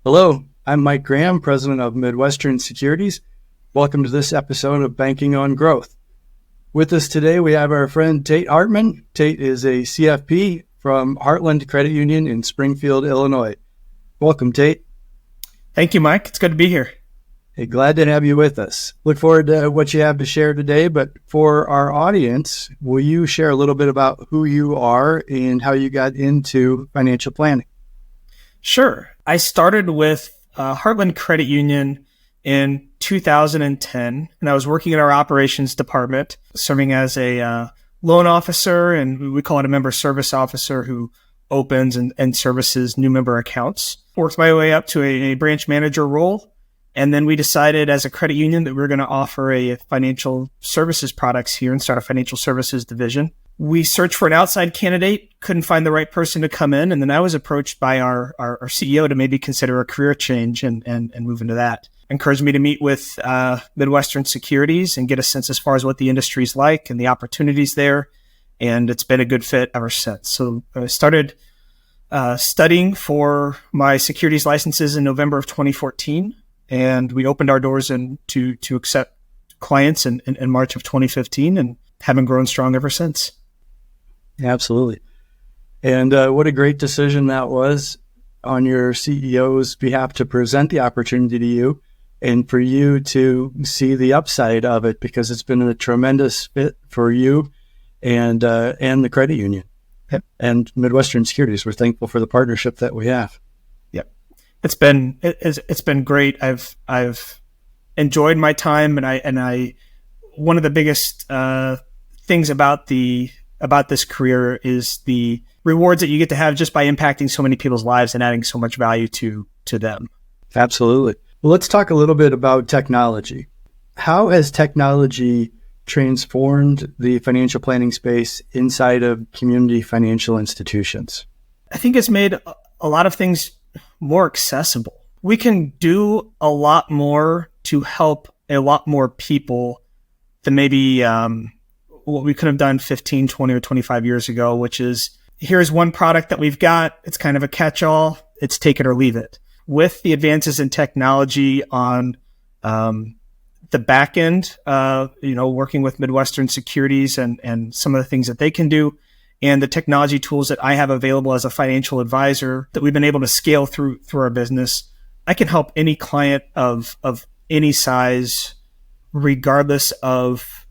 Hello, I'm Mike Graham, president of Midwestern Securities. Welcome to this episode of Banking on Growth. With us today, we have our friend Tate Hartman. Tate is a CFP from Heartland Credit Union in Springfield, Illinois. Welcome, Tate. Thank you, Mike. It's good to be here. Hey, glad to have you with us. Look forward to what you have to share today, but for our audience, will you share a little bit about who you are and how you got into financial planning? Sure. I started with Heartland Credit Union in 2010, and I was working in our operations department, serving as a loan officer, and we call it a member service officer who opens and services new member accounts. Worked my way up to a branch manager role, and then we decided as a credit union that we were going to offer a financial services products here and start a financial services division. We searched for an outside candidate, couldn't find the right person to come in. And then I was approached by our CEO to maybe consider a career change and move into that. Encouraged me to meet with Midwestern Securities and get a sense as far as what the industry's like and the opportunities there. And it's been a good fit ever since. So I started studying for my securities licenses in November of 2014. And we opened our doors to accept clients in March of 2015 and haven't grown strong ever since. Absolutely. And what a great decision that was on your CEO's behalf to present the opportunity to you and for you to see the upside of it, because it's been a tremendous fit for you and the credit union. Yep. And Midwestern Securities. We're thankful for the partnership that we have. Yep. It's been great. I've enjoyed my time, and I one of the biggest things about this career is the rewards that you get to have just by impacting so many people's lives and adding so much value to them. Absolutely. Well, let's talk a little bit about technology. How has technology transformed the financial planning space inside of community financial institutions? I think it's made a lot of things more accessible. We can do a lot more to help a lot more people than maybe what we could have done 15, 20, or 25 years ago, which is, here's one product that we've got. It's kind of a catch-all. It's take it or leave it. With the advances in technology on the back end, working with Midwestern Securities and some of the things that they can do, and the technology tools that I have available as a financial advisor that we've been able to scale through our business, I can help any client of any size, regardless of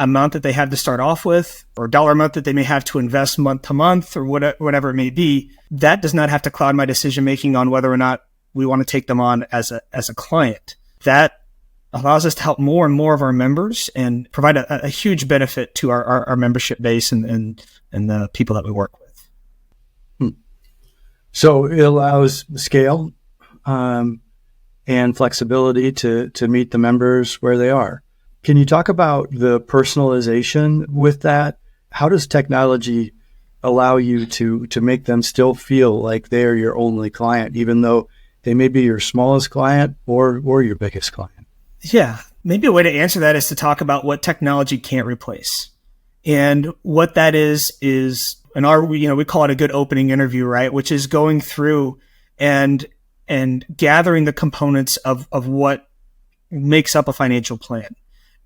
amount that they have to start off with or dollar amount that they may have to invest month to month or whatever it may be. That does not have to cloud my decision-making on whether or not we want to take them on as a client. That allows us to help more and more of our members and provide a huge benefit to our membership base and the people that we work with. So it allows scale and flexibility to meet the members where they are. Can you talk about the personalization with that? How does technology allow you to make them still feel like they're your only client, even though they may be your smallest client or your biggest client? Yeah, maybe a way to answer that is to talk about what technology can't replace. And what that is we call it a good opening interview, right? Which is going through and gathering the components of what makes up a financial plan.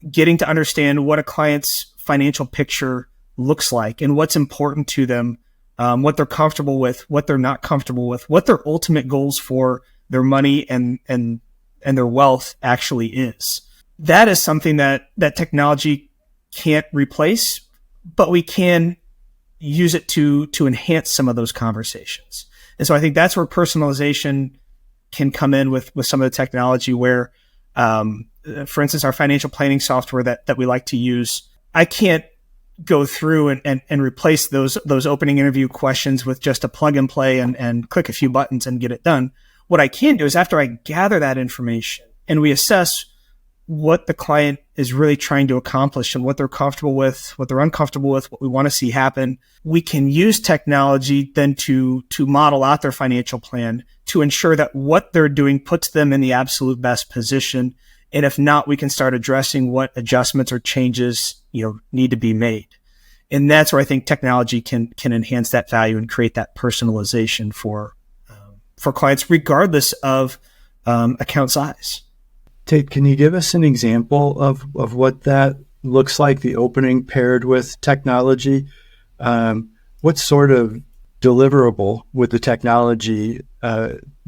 Getting to understand what a client's financial picture looks like and what's important to them, what they're comfortable with, what they're not comfortable with, what their ultimate goals for their money and their wealth actually is. That is something that technology can't replace, but we can use it to enhance some of those conversations. And so I think that's where personalization can come in with some of the technology where, for instance, our financial planning software that we like to use, I can't go through and replace those opening interview questions with just a plug and play and click a few buttons and get it done. What I can do is after I gather that information and we assess what the client is really trying to accomplish and what they're comfortable with, what they're uncomfortable with, what we want to see happen, we can use technology then to model out their financial plan to ensure that what they're doing puts them in the absolute best position. And if not, we can start addressing what adjustments or changes, need to be made. And that's where I think technology can enhance that value and create that personalization for for clients regardless of account size. Tate, can you give us an example of what that looks like, the opening paired with technology? What sort of deliverable would the technology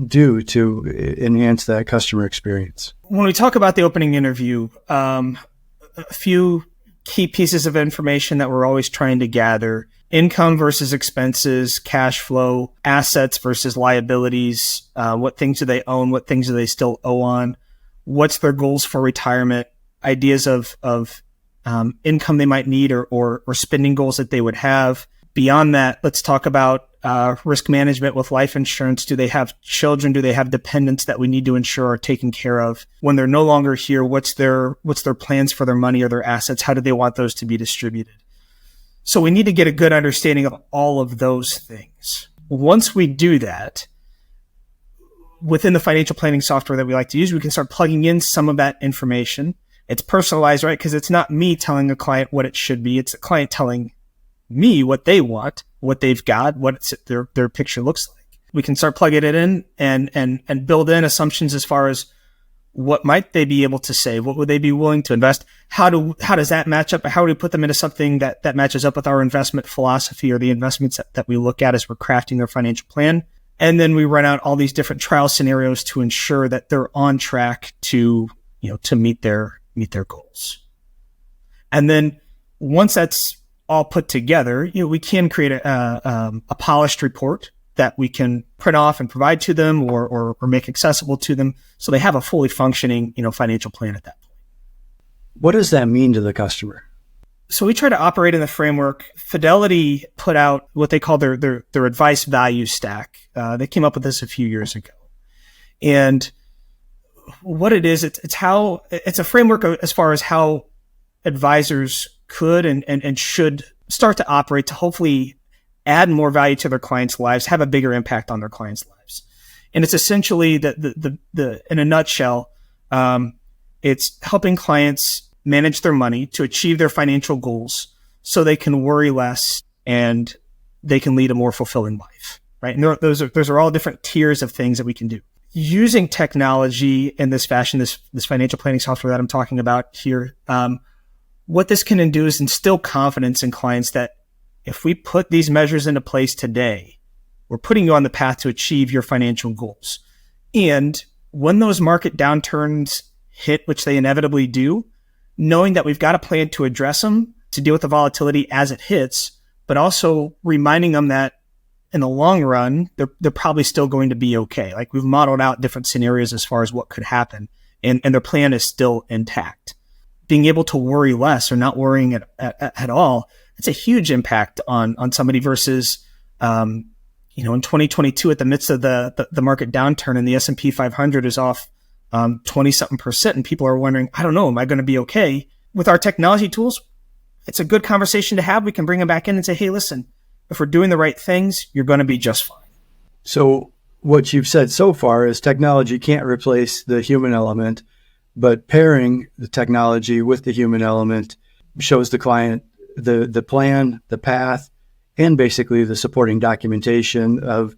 do to enhance that customer experience? When we talk about the opening interview, a few key pieces of information that we're always trying to gather: income versus expenses, cash flow, assets versus liabilities, what things do they own, what things do they still owe on, what's their goals for retirement, ideas of income they might need or spending goals that they would have. Beyond that, let's talk about risk management with life insurance. Do they have children? Do they have dependents that we need to ensure are taken care of? When they're no longer here, what's their plans for their money or their assets? How do they want those to be distributed? So we need to get a good understanding of all of those things. Once we do that, within the financial planning software that we like to use, we can start plugging in some of that information. It's personalized, right? Because it's not me telling a client what it should be. It's a client telling me what they want, what they've got, what their picture looks like. We can start plugging it in and build in assumptions as far as what might they be able to save? What would they be willing to invest? How does that match up? How do we put them into something that matches up with our investment philosophy or the investments that we look at as we're crafting their financial plan? And then we run out all these different trial scenarios to ensure that they're on track to meet their goals. And then once that's all put together, we can create a polished report that we can print off and provide to them or make accessible to them, so they have a fully functioning, financial plan at that point. What does that mean to the customer? So we try to operate in the framework. Fidelity put out what they call their advice value stack. They came up with this a few years ago. And what it is, it's a framework as far as how advisors could and should start to operate to hopefully add more value to their clients' lives, have a bigger impact on their clients' lives. And it's essentially the in a nutshell, it's helping clients manage their money to achieve their financial goals so they can worry less and they can lead a more fulfilling life, right? And those are all different tiers of things that we can do. Using technology in this fashion, this financial planning software that I'm talking about here, what this can do is instill confidence in clients that if we put these measures into place today, we're putting you on the path to achieve your financial goals. And when those market downturns hit, which they inevitably do, knowing that we've got a plan to address them, to deal with the volatility as it hits, but also reminding them that in the long run, they're probably still going to be okay. Like, we've modeled out different scenarios as far as what could happen, and their plan is still intact. Being able to worry less or not worrying at all, it's a huge impact on somebody versus, in 2022 at the midst of the market downturn and the S&P 500 is off 20-something%, and people are wondering, I don't know, am I going to be okay? With our technology tools, it's a good conversation to have. We can bring them back in and say, hey, listen, if we're doing the right things, you're going to be just fine. So what you've said so far is technology can't replace the human element, but pairing the technology with the human element shows the client the plan, the path, and basically the supporting documentation of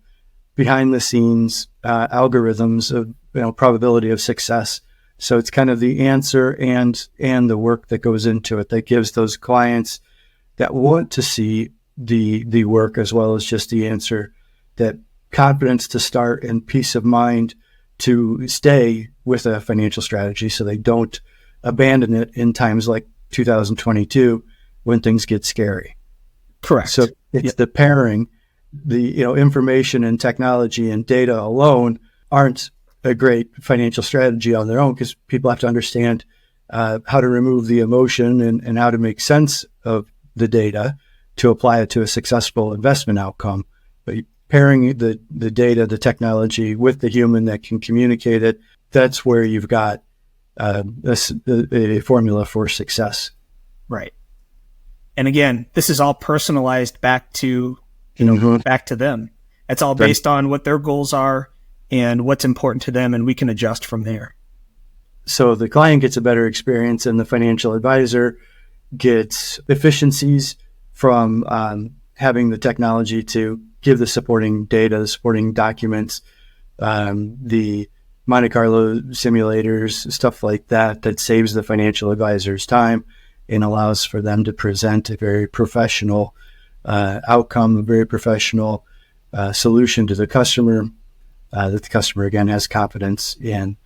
behind the scenes algorithms of probability of success. So it's kind of the answer and the work that goes into it that gives those clients that want to see the work as well as just the answer, that confidence to start and peace of mind to stay with a financial strategy so they don't abandon it in times like 2022 when things get scary. Correct. So it's the pairing, the information and technology and data alone aren't a great financial strategy on their own, because people have to understand how to remove the emotion and how to make sense of the data to apply it to a successful investment outcome. But pairing the data, the technology with the human that can communicate it, that's where you've got a formula for success. Right. And again, this is all personalized back to back to them. It's all based on what their goals are and what's important to them, and we can adjust from there. So the client gets a better experience, and the financial advisor gets efficiencies from having the technology to give the supporting data, the supporting documents the Monte Carlo simulators, stuff like that, that saves the financial advisor's time and allows for them to present a very professional outcome, a very professional solution to the customer that the customer, again, has confidence in.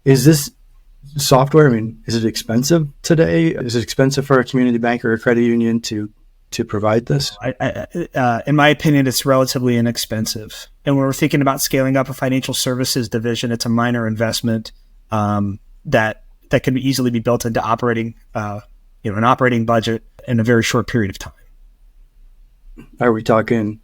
Is this software, I mean, is it expensive today? Is it expensive for a community bank or a credit union to provide this? In my opinion, it's relatively inexpensive. And when we're thinking about scaling up a financial services division, it's a minor investment that can easily be built into operating, an operating budget in a very short period of time. Are we talking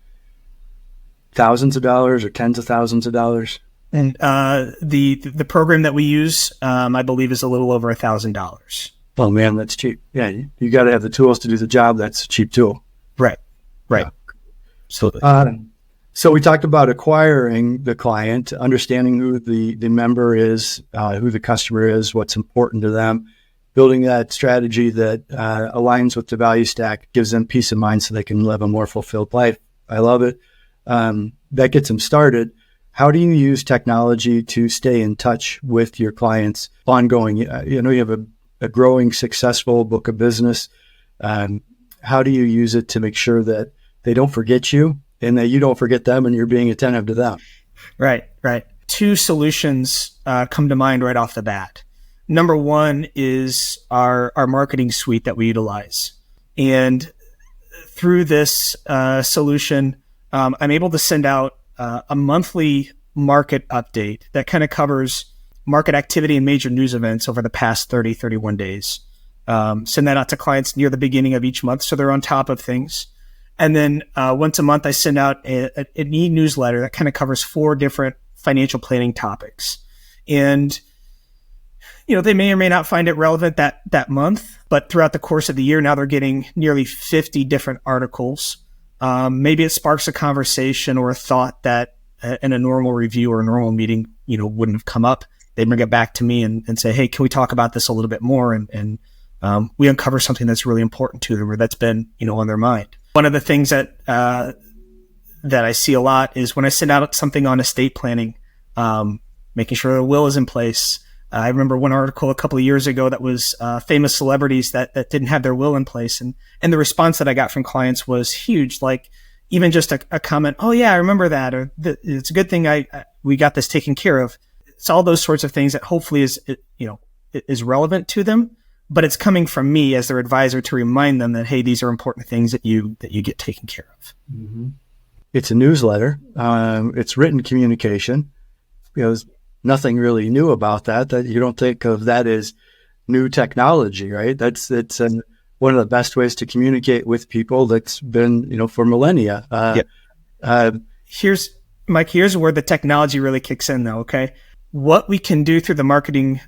thousands of dollars or tens of thousands of dollars? And the program that we use, I believe, is a little over $1,000. Oh man, that's cheap. Yeah, you got to have the tools to do the job. That's a cheap tool. Right. Yeah. Absolutely. So we talked about acquiring the client, understanding who the member is, who the customer is, what's important to them, building that strategy that aligns with the value stack, gives them peace of mind so they can live a more fulfilled life. I love it. That gets them started. How do you use technology to stay in touch with your clients ongoing? You have a growing, successful book of business. How do you use it to make sure that they don't forget you and that you don't forget them and you're being attentive to them? Right. Two solutions come to mind right off the bat. Number one is our marketing suite that we utilize. And through this solution, I'm able to send out a monthly market update that kind of covers market activity and major news events over the past 30, 31 days. Send that out to clients near the beginning of each month so they're on top of things. And then once a month, I send out an e-newsletter that kind of covers 4 different financial planning topics. And, they may or may not find it relevant that month, but throughout the course of the year, now they're getting nearly 50 different articles. Maybe it sparks a conversation or a thought that in a normal review or a normal meeting, wouldn't have come up. They bring it back to me and say, hey, can we talk about this a little bit more? And we uncover something that's really important to them or that's been, on their mind. One of the things that I see a lot is when I send out something on estate planning, making sure a will is in place. I remember one article a couple of years ago that was famous celebrities that didn't have their will in place. And the response that I got from clients was huge. Like even just a comment, oh yeah, I remember that. Or it's a good thing we got this taken care of. It's all those sorts of things that hopefully is relevant to them, but it's coming from me as their advisor to remind them that, hey, these are important things that you get taken care of. Mm-hmm. It's a newsletter. It's written communication. There's nothing really new about that you don't think of that as new technology, right? It's one of the best ways to communicate with people that's been, for millennia. Here's where the technology really kicks in though. Okay. What we can do through the marketing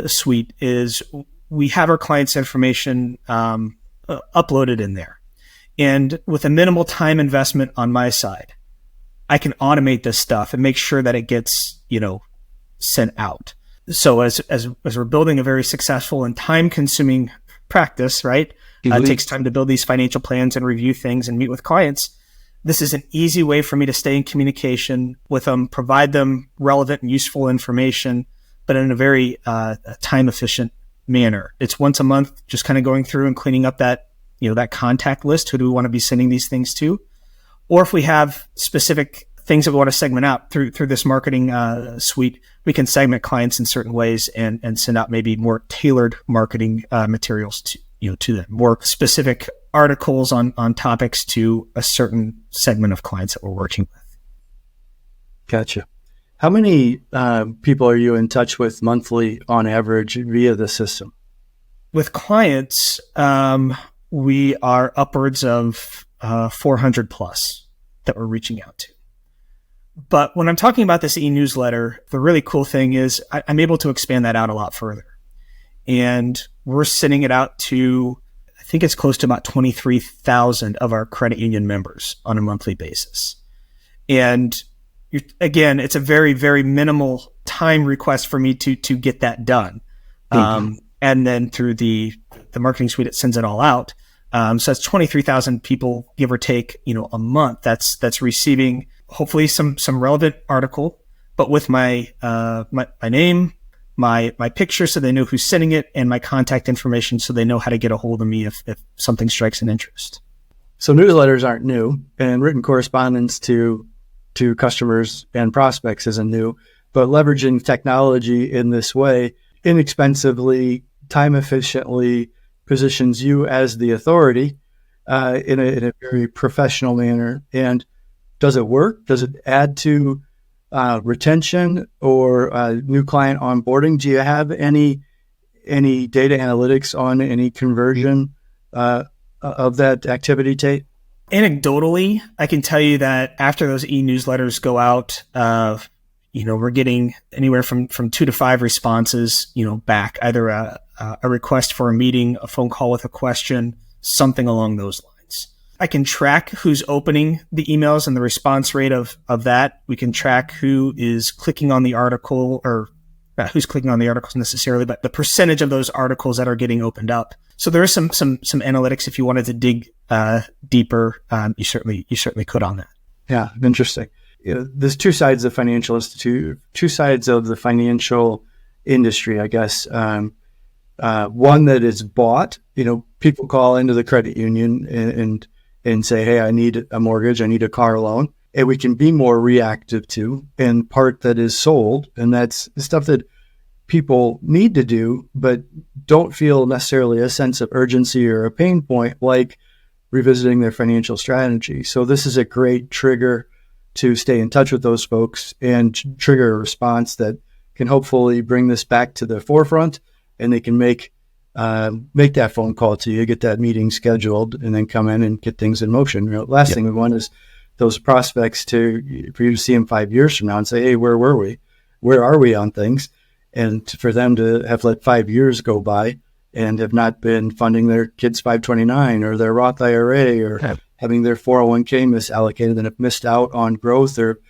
suite is we have our clients' information uploaded in there. And with a minimal time investment on my side, I can automate this stuff and make sure that it gets, sent out. So as we're building a very successful and time-consuming practice, right? It takes time to build these financial plans and review things and meet with clients. This is an easy way for me to stay in communication with them, provide them relevant and useful information, but in a very time-efficient manner. It's once a month, just kind of going through and cleaning up that, that contact list. Who do we want to be sending these things to? Or if we have specific things that we want to segment out through this marketing suite, we can segment clients in certain ways and send out maybe more tailored marketing materials to them, more specific articles on topics to a certain segment of clients that we're working with. Gotcha. How many people are you in touch with monthly on average via the system? With clients, we are upwards of 400 plus that we're reaching out to. But when I'm talking about this e-newsletter, the really cool thing is I'm able to expand that out a lot further. And we're sending it out to, I think it's close to about 23,000 of our credit union members on a monthly basis. And again, it's a very, very minimal time request for me to get that done. And then through the marketing suite, it sends it all out. So that's 23,000 people, give or take, a month. That's receiving hopefully some relevant article, but with my name, my picture, so they know who's sending it, and my contact information, so they know how to get a hold of me if something strikes an interest. So newsletters aren't new, and written correspondence to customers and prospects isn't new, but leveraging technology in this way inexpensively, time efficiently positions you as the authority in a very professional manner. And does it work? Does it add to retention or new client onboarding? Do you have any data analytics on any conversion of that activity, Tate? Anecdotally, I can tell you that after those e-newsletters go out, we're getting anywhere from 2 to 5 responses, back, either a request for a meeting, a phone call with a question, something along those lines. I can track who's opening the emails and the response rate of that. We can track who is clicking on the article, or not who's clicking on the articles necessarily, but the percentage of those articles that are getting opened up. So there is some analytics. If you wanted to dig deeper, you certainly could on that. Yeah, interesting. There's two sides of two sides of the financial industry, I guess. One that is bought. People call into the credit union and say, "Hey, I need a mortgage. I need a car loan," and we can be more reactive to. And part that is sold, and that's stuff that people need to do, but don't feel necessarily a sense of urgency or a pain point, like revisiting their financial strategy. So this is a great trigger to stay in touch with those folks and trigger a response that can hopefully bring this back to the forefront, and they can make that phone call to you, get that meeting scheduled, and then come in and get things in motion. Last thing we want is those prospects for you to see them 5 years from now and say, "Hey, where were we? Where are we on things?" And for them to have let 5 years go by and have not been funding their kids' 529 or their Roth IRA or having their 401k misallocated and have missed out on growth or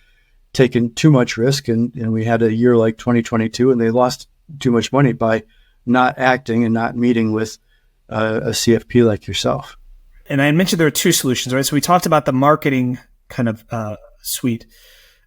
taken too much risk. And we had a year like 2022 and they lost too much money by not acting and not meeting with a CFP like yourself. And I mentioned there are 2 solutions, right? So we talked about the marketing kind of suite,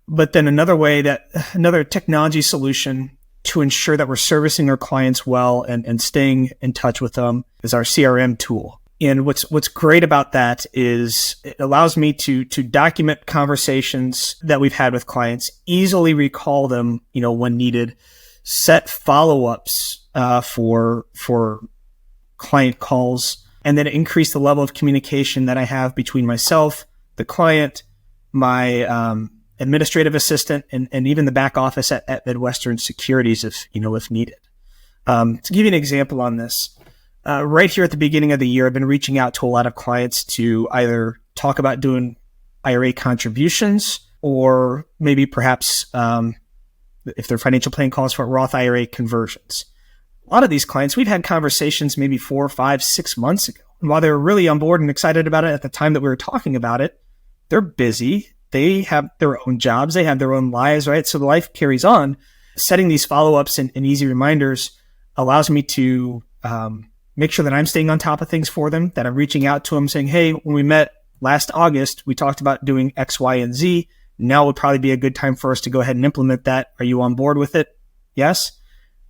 but then another technology solution to ensure that we're servicing our clients well and staying in touch with them is our CRM tool. And what's great about that is it allows me to document conversations that we've had with clients, easily recall them, when needed, set follow-ups for client calls, and then increase the level of communication that I have between myself, the client, my administrative assistant, and even the back office at Midwestern Securities if needed. To give you an example on this, right here at the beginning of the year, I've been reaching out to a lot of clients to either talk about doing IRA contributions or maybe perhaps if their financial plan calls for Roth IRA conversions. A lot of these clients, we've had conversations maybe 4, 5, 6 months ago. And while they were really on board and excited about it at the time that we were talking about it, they're busy. They have their own jobs. They have their own lives, right? So life carries on. Setting these follow-ups and easy reminders allows me to make sure that I'm staying on top of things for them, that I'm reaching out to them saying, "Hey, when we met last August, we talked about doing X, Y, and Z. Now would probably be a good time for us to go ahead and implement that. Are you on board with it? Yes?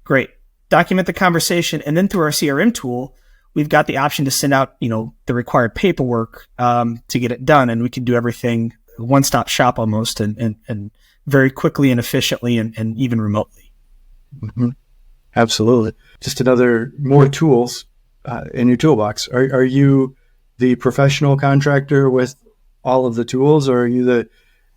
Great." Document the conversation. And then through our CRM tool, we've got the option to send out, the required paperwork to get it done. And we can do everything one-stop shop almost and very quickly and efficiently and even remotely. Mm-hmm. Absolutely. Just more tools in your toolbox. Are you the professional contractor with all of the tools, or are you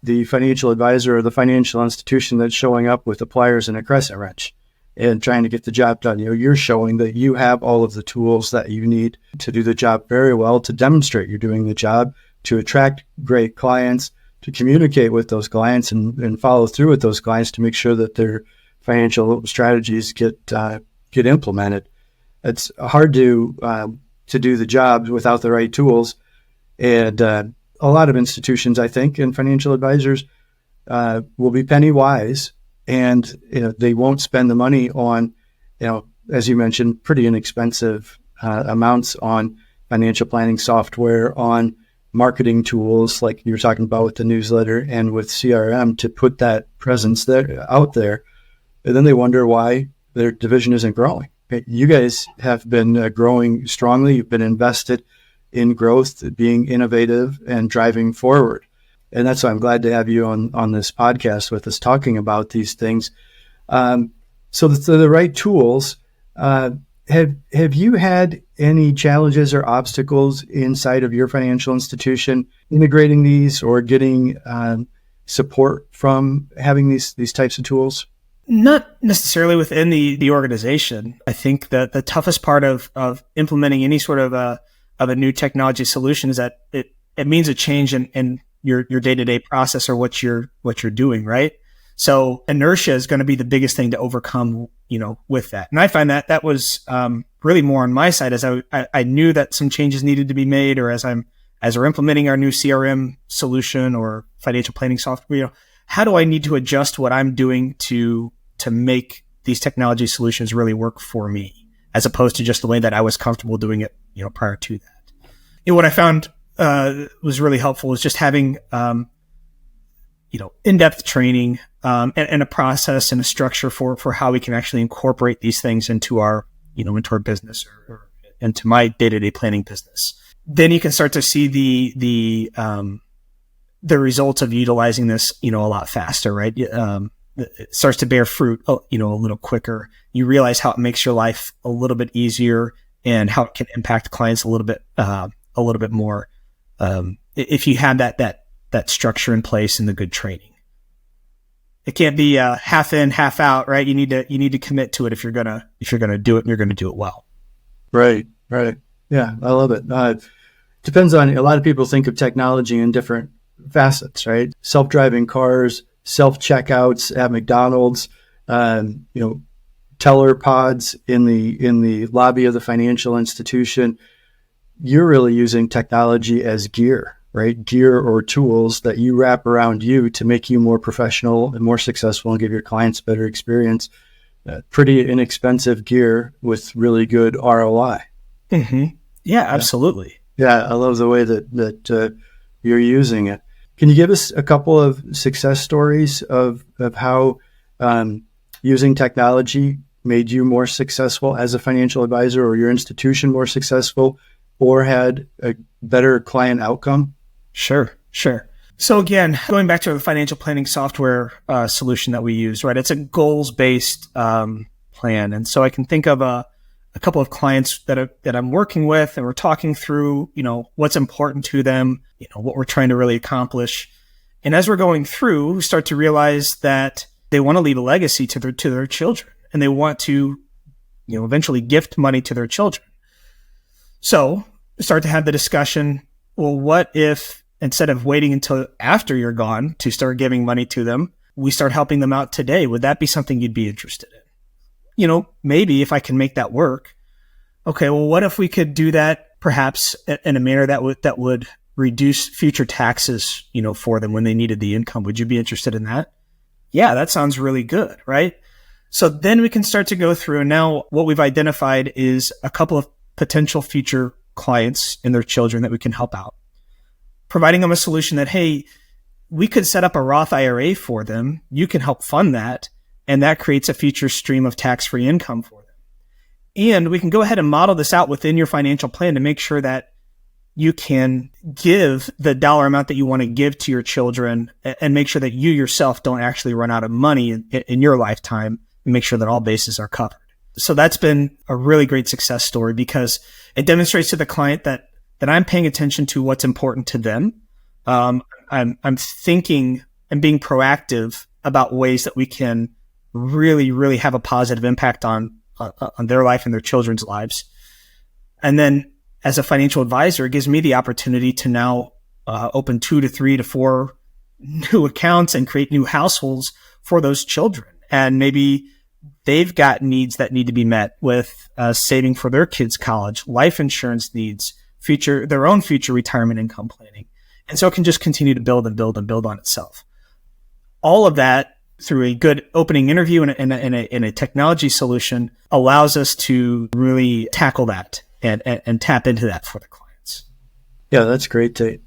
the financial advisor or the financial institution that's showing up with the pliers and a crescent wrench and trying to get the job done? You're showing that you have all of the tools that you need to do the job very well, to demonstrate you're doing the job, to attract great clients, to communicate with those clients and follow through with those clients to make sure that their financial strategies get implemented. It's hard to do the job without the right tools. And a lot of institutions, I think, and financial advisors will be penny wise, and they won't spend the money on, as you mentioned, pretty inexpensive amounts on financial planning software, on marketing tools like you were talking about with the newsletter and with CRM to put that presence there out there. And then they wonder why their division isn't growing. You guys have been growing strongly. You've been invested in growth, being innovative and driving forward. And that's why I'm glad to have you on this podcast with us talking about these things. So the right tools, have you had any challenges or obstacles inside of your financial institution integrating these or getting support from having these types of tools? Not necessarily within the organization. I think that the toughest part of implementing any sort of a new technology solution is that it means a change in your day-to-day process or what you're doing, right? So inertia is going to be the biggest thing to overcome, with that. And I find that was really more on my side as I knew that some changes needed to be made, or as we're implementing our new CRM solution or financial planning software, how do I need to adjust what I'm doing to make these technology solutions really work for me, as opposed to just the way that I was comfortable doing it, prior to that. What I found was really helpful was just having, in-depth training and a process and a structure for how we can actually incorporate these things into our business or into my day-to-day planning business. Then you can start to see the results of utilizing this, a lot faster, right? It starts to bear fruit, a little quicker. You realize how it makes your life a little bit easier and how it can impact clients a little bit more. If you have that structure in place and the good training, it can't be half in, half out, right? You need to commit to it if you're gonna do it, and you're gonna do it well. Right. Yeah, I love it. Depends on, a lot of people think of technology in different facets, right? Self-driving cars, self-checkouts at McDonald's, teller pods in the lobby of the financial institution. You're really using technology as gear, right? Gear or tools that you wrap around you to make you more professional and more successful and give your clients better experience. Pretty inexpensive gear with really good ROI. Mm-hmm. Yeah, absolutely. Yeah, I love the way that you're using it. Can you give us a couple of success stories of how using technology made you more successful as a financial advisor, or your institution more successful, or had a better client outcome? Sure. So again, going back to the financial planning software solution that we use, right? It's a goals-based plan. And so I can think of a couple of clients that I'm working with, and we're talking through, what's important to them, what we're trying to really accomplish. And as we're going through, we start to realize that they want to leave a legacy to their children, and they want to, eventually gift money to their children. So start to have the discussion, well, what if instead of waiting until after you're gone to start giving money to them, we start helping them out today? Would that be something you'd be interested in? Maybe if I can make that work. Okay, well, what if we could do that perhaps in a manner that would reduce future taxes, for them when they needed the income? Would you be interested in that? Yeah, that sounds really good, right? So then we can start to go through, and now what we've identified is a couple of potential future clients and their children that we can help out, providing them a solution that, hey, we could set up a Roth IRA for them. You can help fund that, and that creates a future stream of tax-free income for them. And we can go ahead and model this out within your financial plan to make sure that you can give the dollar amount that you want to give to your children, and make sure that you yourself don't actually run out of money in your lifetime, and make sure that all bases are covered. So that's been a really great success story, because it demonstrates to the client that I'm paying attention to what's important to them. I'm thinking and being proactive about ways that we can really, really have a positive impact on their life and their children's lives. And then as a financial advisor, it gives me the opportunity to now open 2 to 3 to 4 new accounts and create new households for those children. And maybe they've got needs that need to be met with saving for their kids' college, life insurance needs, their own future retirement income planning. And so it can just continue to build and build and build on itself. All of that through a good opening interview and a technology solution allows us to really tackle that and tap into that for the clients. Yeah, that's great, Tate.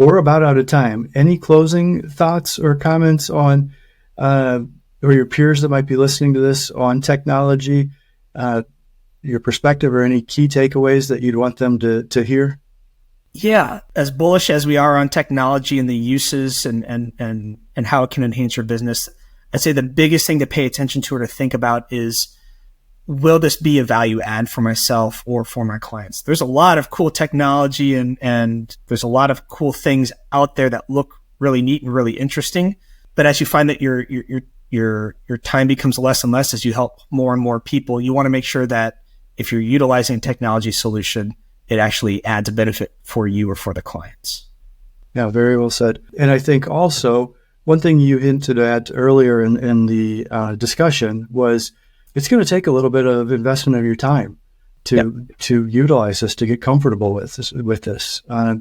We're about out of time. Any closing thoughts or comments on, or your peers that might be listening to this on technology, your perspective or any key takeaways that you'd want them to hear? Yeah, as bullish as we are on technology and the uses and how it can enhance your business, I'd say the biggest thing to pay attention to or to think about is, will this be a value add for myself or for my clients? There's a lot of cool technology and there's a lot of cool things out there that look really neat and really interesting. But as you find that your time becomes less and less as you help more and more people, you want to make sure that if you're utilizing a technology solution, it actually adds a benefit for you or for the clients. Yeah, very well said. And I think also one thing you hinted at earlier in the discussion was it's going to take a little bit of investment of your time to utilize this, to get comfortable with this.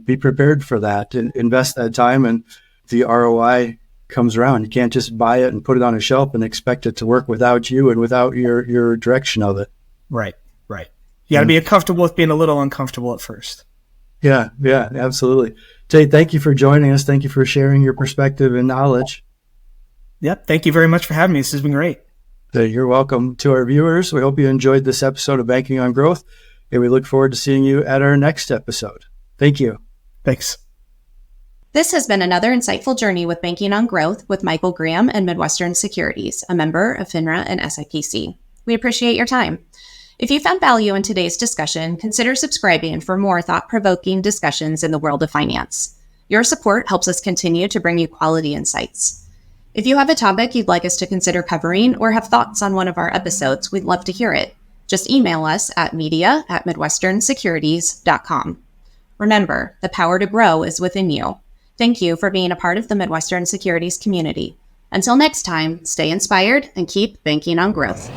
Be prepared for that and invest that time, and the ROI comes around. You can't just buy it and put it on a shelf and expect it to work without you and without your direction of it. Right. You got to be comfortable with being a little uncomfortable at first. Yeah, absolutely. Tate, thank you for joining us. Thank you for sharing your perspective and knowledge. Yep. Thank you very much for having me. This has been great. You're welcome. To our viewers, we hope you enjoyed this episode of Banking on Growth, and we look forward to seeing you at our next episode. Thank you. Thanks. This has been another insightful journey with Banking on Growth with Michael Graham and Midwestern Securities, a member of FINRA and SIPC. We appreciate your time. If you found value in today's discussion, consider subscribing for more thought-provoking discussions in the world of finance. Your support helps us continue to bring you quality insights. If you have a topic you'd like us to consider covering or have thoughts on one of our episodes, we'd love to hear it. Just email us at media@midwesternsecurities.com. Remember, the power to grow is within you. Thank you for being a part of the Midwestern Securities community. Until next time, stay inspired and keep banking on growth.